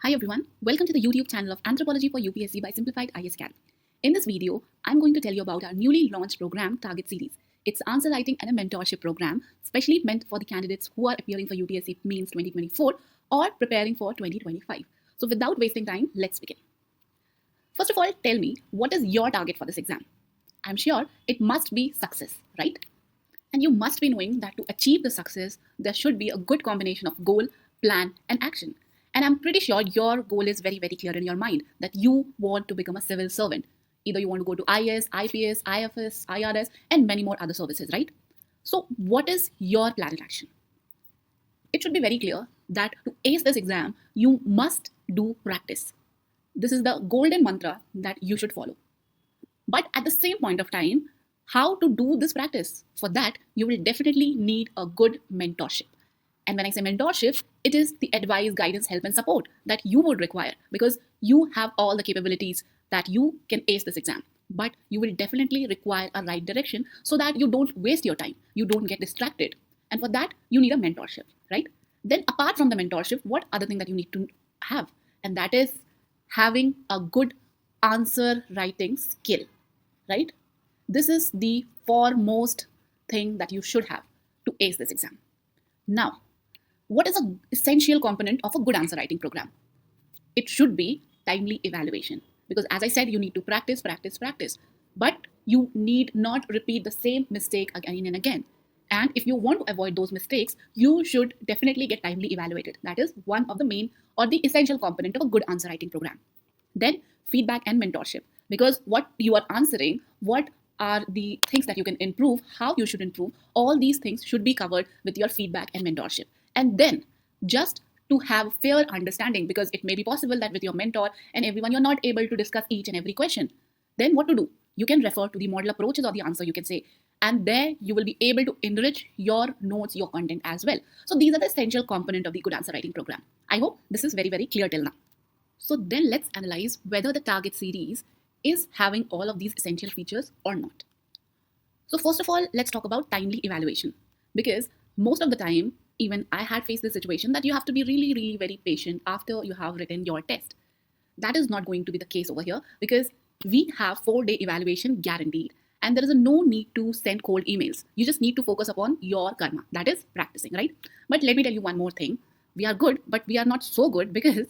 Hi everyone, welcome to the YouTube channel of Anthropology for UPSC by Simplified IS Academy. In this video, I'm going to tell you about our newly launched program, Target Series. It's answer writing and a mentorship program, specially meant for the candidates who are appearing for UPSC Means 2024 or preparing for 2025. So without wasting time, let's begin. First of all, tell me, what is your target for this exam? I'm sure it must be success, right? And you must be knowing that to achieve the success, there should be a good combination of goal, plan, and action. And I'm pretty sure your goal is very, very clear in your mind that you want to become a civil servant. Either you want to go to IS, IPS, IFS, IRS, and many more other services, right? So, what is your plan in action? It should be very clear that to ace this exam, you must do practice. This is the golden mantra that you should follow. But at the same point of time, how to do this practice? For that, you will definitely need a good mentorship. And when I say mentorship, it is the advice, guidance, help, and support that you would require because you have all the capabilities that you can ace this exam. But you will definitely require a right direction so that you don't waste your time, you don't get distracted. And for that, you need a mentorship, right? Then, apart from the mentorship, what other thing that you need to have? And that is having a good answer writing skill, right? This is the foremost thing that you should have to ace this exam. Now, what is an essential component of a good answer writing program? It should be timely evaluation. Because as I said, you need to practice. But you need not repeat the same mistake again and again. And if you want to avoid those mistakes, you should definitely get timely evaluated. That is one of the main or the essential component of a good answer writing program. Then feedback and mentorship. Because what you are answering, what are the things that you can improve, how you should improve, all these things should be covered with your feedback and mentorship. And then just to have fair understanding, because it may be possible that with your mentor and everyone, you're not able to discuss each and every question. Then what to do? You can refer to the model approaches or the answer, you can say. And there you will be able to enrich your notes, your content as well. So these are the essential component of the good answer writing program. I hope this is very, very clear till now. So then let's analyze whether the target series is having all of these essential features or not. So first of all, let's talk about timely evaluation. Because most of the time, even I had faced this situation that you have to be really, really very patient after you have written your test. That is not going to be the case over here because we have 4-day evaluation guaranteed. And there is no need to send cold emails. You just need to focus upon your karma. That is practicing, right? But let me tell you one more thing. We are good, but we are not so good because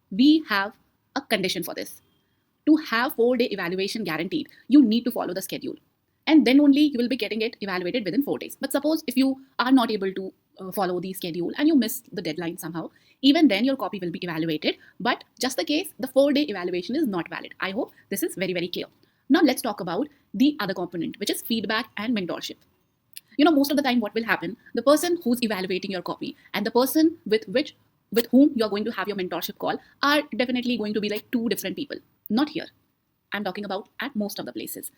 we have a condition for this. To have 4-day evaluation guaranteed, you need to follow the schedule. And then only you will be getting it evaluated within 4 days. But suppose if you are not able to follow the schedule and you miss the deadline somehow, even then your copy will be evaluated. But just the case, the 4-day evaluation is not valid. I hope this is very, very clear. Now let's talk about the other component, which is feedback and mentorship. Most of the time what will happen, the person who's evaluating your copy and the person with whom you're going to have your mentorship call are definitely going to be like two different people. Not here. I'm talking about at most of the places.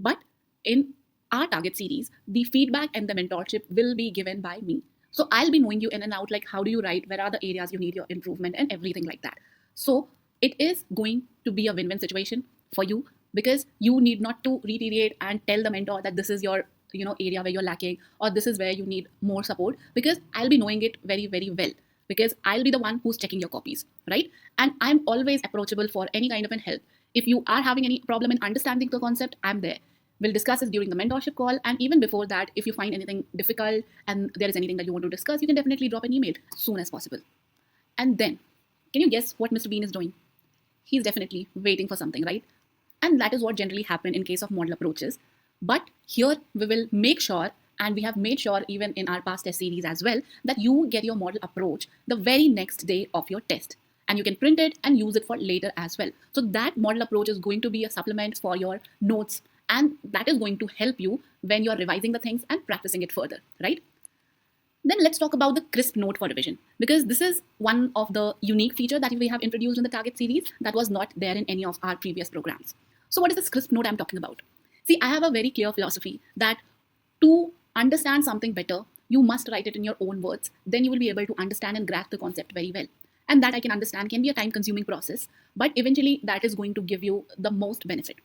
But in our target series, the feedback and the mentorship will be given by me. So I'll be knowing you in and out, like how do you write, where are the areas you need your improvement and everything like that. So it is going to be a win-win situation for you because you need not to reiterate and tell the mentor that this is your area where you're lacking or this is where you need more support, because I'll be knowing it very, very well because I'll be the one who's checking your copies, right? And I'm always approachable for any kind of an help. If you are having any problem in understanding the concept, I'm there. We'll discuss it during the mentorship call. And even before that, if you find anything difficult and there is anything that you want to discuss, you can definitely drop an email as soon as possible. And then, can you guess what Mr. Bean is doing? He's definitely waiting for something, right? And that is what generally happens in case of model approaches. But here we will make sure, and we have made sure even in our past test series as well, that you get your model approach the very next day of your test. And you can print it and use it for later as well. So that model approach is going to be a supplement for your notes. And that is going to help you when you're revising the things and practicing it further, right? Then let's talk about the crisp note for revision, because this is one of the unique features that we have introduced in the target series that was not there in any of our previous programs. So what is this crisp note I'm talking about? See, I have a very clear philosophy that to understand something better, you must write it in your own words. Then you will be able to understand and grasp the concept very well. And that I can understand can be a time-consuming process, but eventually that is going to give you the most benefit.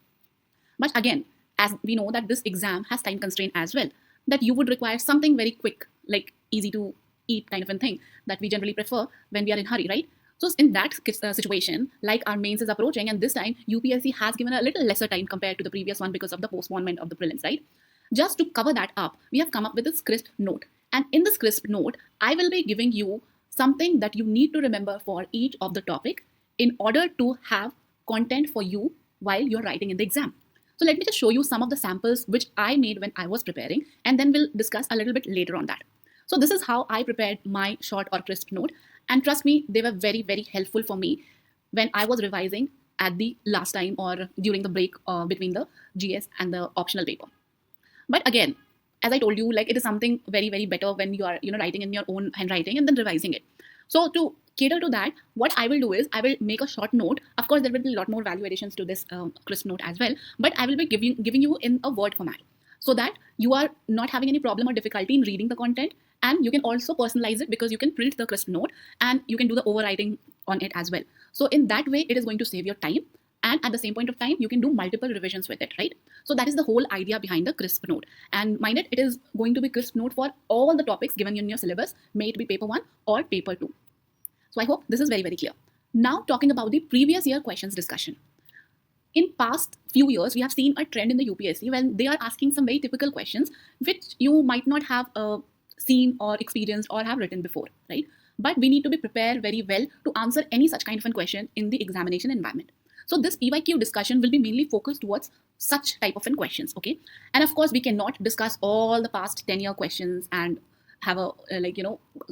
But again, as we know that this exam has time constraint as well, that you would require something very quick, like easy to eat kind of a thing that we generally prefer when we are in hurry, right? So in that situation, like our mains is approaching, and this time UPSC has given a little lesser time compared to the previous one because of the postponement of the prelims, right? Just to cover that up, we have come up with this crisp note. And in this crisp note, I will be giving you something that you need to remember for each of the topic in order to have content for you while you're writing in the exam. So let me just show you some of the samples which I made when I was preparing, and then we'll discuss a little bit later on that. So this is how I prepared my short or crisp note. And trust me, they were very, very helpful for me when I was revising at the last time or during the break between the GS and the optional paper. But again, as I told you, like it is something very, very better when you are, writing in your own handwriting and then revising it. So to cater to that, what I will do is I will make a short note. Of course, there will be a lot more value additions to this crisp note as well, but I will be giving you in a word format so that you are not having any problem or difficulty in reading the content. And you can also personalize it because you can print the crisp note and you can do the overwriting on it as well. So in that way, it is going to save your time. And at the same point of time, you can do multiple revisions with it, right? So that is the whole idea behind the crisp note. And mind it is going to be crisp note for all the topics given in your syllabus, may it be paper 1 or paper 2. So I hope this is very, very clear. Now talking about the previous year questions discussion. In past few years, we have seen a trend in the UPSC when they are asking some very typical questions which you might not have seen or experienced or have written before, right? But we need to be prepared very well to answer any such kind of a question in the examination environment. So this PYQ discussion will be mainly focused towards such type of questions, okay? And of course, we cannot discuss all the past 10-year questions and have a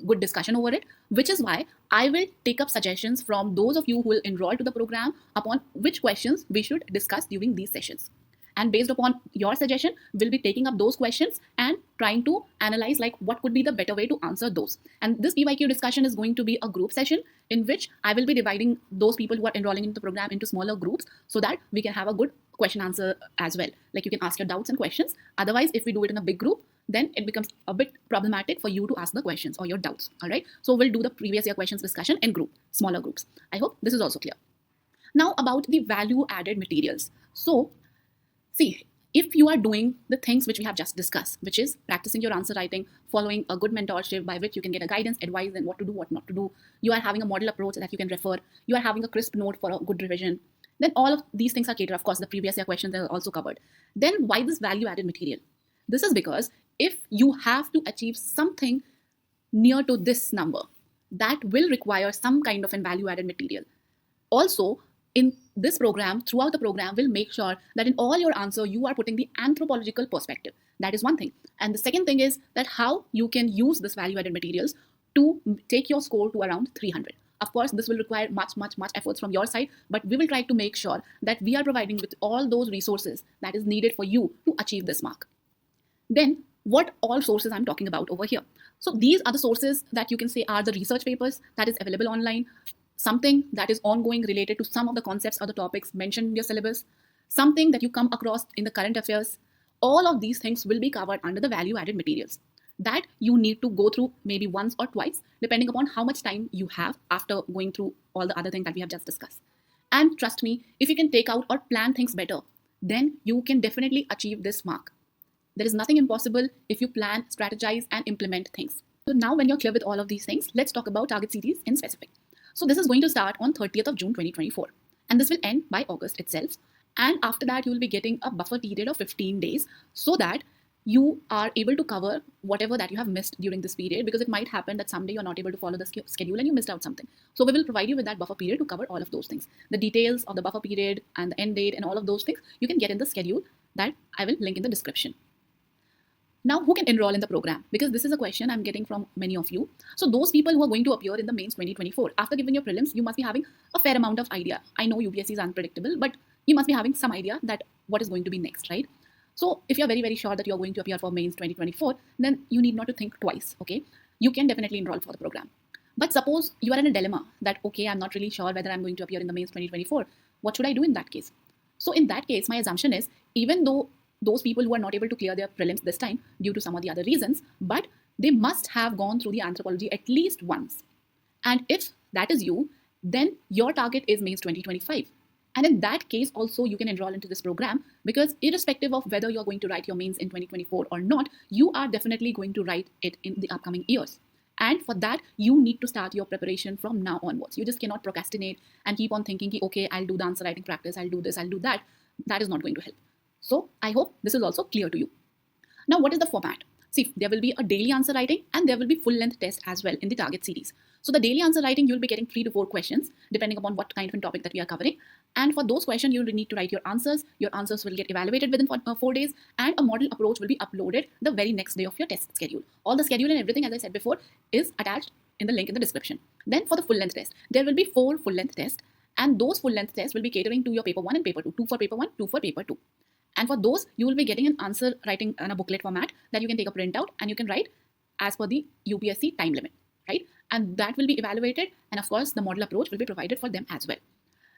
good discussion over it, which is why I will take up suggestions from those of you who will enroll to the program upon which questions we should discuss during these sessions. And based upon your suggestion, we'll be taking up those questions and trying to analyze like what could be the better way to answer those. And this PYQ discussion is going to be a group session in which I will be dividing those people who are enrolling into the program into smaller groups so that we can have a good question answer as well. Like you can ask your doubts and questions. Otherwise, if we do it in a big group, then it becomes a bit problematic for you to ask the questions or your doubts. All right. So we'll do the previous year questions discussion in smaller groups. I hope this is also clear. Now about the value added materials. So see, if you are doing the things which we have just discussed, which is practicing your answer writing, following a good mentorship by which you can get a guidance, advice, and what to do, what not to do, you are having a model approach that you can refer, you are having a crisp note for a good revision, then all of these things are catered. Of course, the previous year questions are also covered. Then why this value added material? This is because if you have to achieve something near to this number, that will require some kind of a value added material. Also, in this program, throughout the program, we'll make sure that in all your answer, you are putting the anthropological perspective. That is one thing. And the second thing is that how you can use this value-added materials to take your score to around 300. Of course, this will require much efforts from your side, but we will try to make sure that we are providing with all those resources that is needed for you to achieve this mark. Then, what all sources I'm talking about over here? So these are the sources that you can say are the research papers that is available online, something that is ongoing related to some of the concepts or the topics mentioned in your syllabus, something that you come across in the current affairs. All of these things will be covered under the value-added materials that you need to go through maybe once or twice, depending upon how much time you have after going through all the other things that we have just discussed. And trust me, if you can take out or plan things better, then you can definitely achieve this mark. There is nothing impossible if you plan, strategize, and implement things. So now when you're clear with all of these things, let's talk about target series in specific. So this is going to start on 30th of June 2024 and this will end by August itself. And after that, you will be getting a buffer period of 15 days so that you are able to cover whatever that you have missed during this period, because it might happen that someday you're not able to follow the schedule and you missed out something. So we will provide you with that buffer period to cover all of those things. The details of the buffer period and the end date and all of those things you can get in the schedule that I will link in the description. Now, who can enroll in the program? Because this is a question I'm getting from many of you. So those people who are going to appear in the mains 2024, after giving your prelims, you must be having a fair amount of idea. I know UPSC is unpredictable, but you must be having some idea that what is going to be next, right? So if you're very sure that you're going to appear for mains 2024, then you need not to think twice, okay? You can definitely enroll for the program. But suppose you are in a dilemma that, okay, I'm not really sure whether I'm going to appear in the mains 2024. What should I do in that case? So in that case, my assumption is, even though those people who are not able to clear their prelims this time due to some of the other reasons, but they must have gone through the anthropology at least once. And if that is you, then your target is mains 2025. And in that case, also you can enroll into this program, because irrespective of whether you're going to write your mains in 2024 or not, you are definitely going to write it in the upcoming years. And for that, you need to start your preparation from now onwards. You just cannot procrastinate and keep on thinking, okay, I'll do the answer writing practice, I'll do this, I'll do that. That is not going to help. So I hope this is also clear to you. Now, what is the format? See, there will be a daily answer writing and there will be full-length test as well in the target series. So the daily answer writing, you'll be getting 3 to 4 questions depending upon what kind of a topic that we are covering. And for those questions, you'll need to write your answers. Your answers will get evaluated within 4 days, and a model approach will be uploaded the very next day of your test schedule. All the schedule and everything, as I said before, is attached in the link in the description. Then for the full-length test, there will be 4 full-length tests, and those full-length tests will be catering to your paper 1 and paper 2. 2 for paper 1, 2 for paper 2. And for those, you will be getting an answer writing in a booklet format that you can take a printout and you can write as per the UPSC time limit, right? And that will be evaluated, and of course, the model approach will be provided for them as well.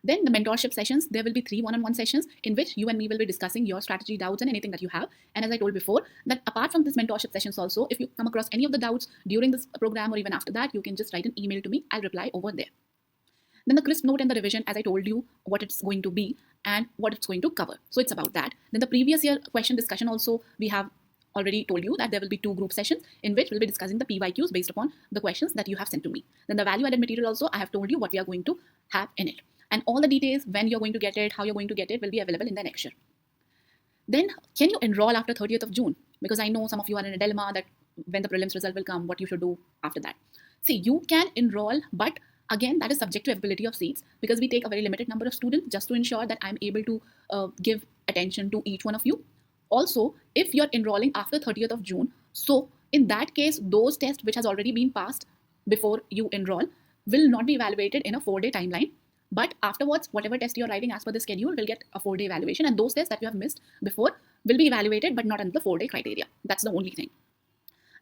Then the mentorship sessions, there will be 3 one-on-one sessions in which you and me will be discussing your strategy, doubts, and anything that you have. And as I told before, that apart from this mentorship sessions also, if you come across any of the doubts during this program or even after that, you can just write an email to me. I'll reply over there. Then the crisp note and the revision, as I told you, what it's going to be and what it's going to cover. So it's about that. Then the previous year question discussion also, we have already told you that there will be 2 group sessions in which we'll be discussing the PYQs based upon the questions that you have sent to me. Then the value added material also, I have told you what we are going to have in it. And all the details, when you're going to get it, how you're going to get it, will be available in the next year. Then can you enroll after 30th of June? Because I know some of you are in a dilemma that when the prelims result will come, what you should do after that. See, you can enroll, but again, that is subject to availability of seats, because we take a very limited number of students just to ensure that I'm able to give attention to each one of you. Also, if you're enrolling after 30th of June, so in that case, those tests which has already been passed before you enroll will not be evaluated in a 4-day timeline. But afterwards, whatever test you're writing as per the schedule will get a 4-day evaluation, and those tests that you have missed before will be evaluated, but not under the 4-day criteria. That's the only thing.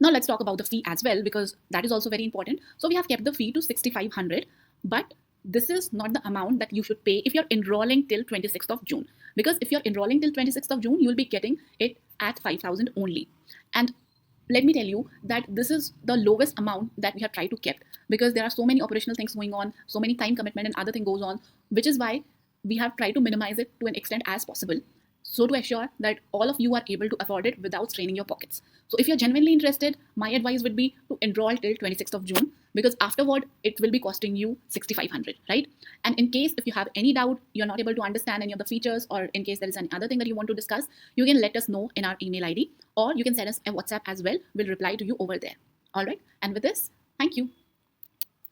Now let's talk about the fee as well, because that is also very important. So we have kept the fee to 6,500, but this is not the amount that you should pay if you're enrolling till 26th of June. Because if you're enrolling till 26th of June, you'll be getting it at 5,000 only. And let me tell you that this is the lowest amount that we have tried to keep, because there are so many operational things going on, so many time commitment and other thing goes on, which is why we have tried to minimize it to an extent as possible, so to assure that all of you are able to afford it without straining your pockets. So if you're genuinely interested, my advice would be to enroll till 26th of June, because afterward it will be costing you 6,500, right? And in case if you have any doubt, you're not able to understand any of the features, or in case there is any other thing that you want to discuss, you can let us know in our email ID, or you can send us a WhatsApp as well. We'll reply to you over there. All right. And with this, thank you.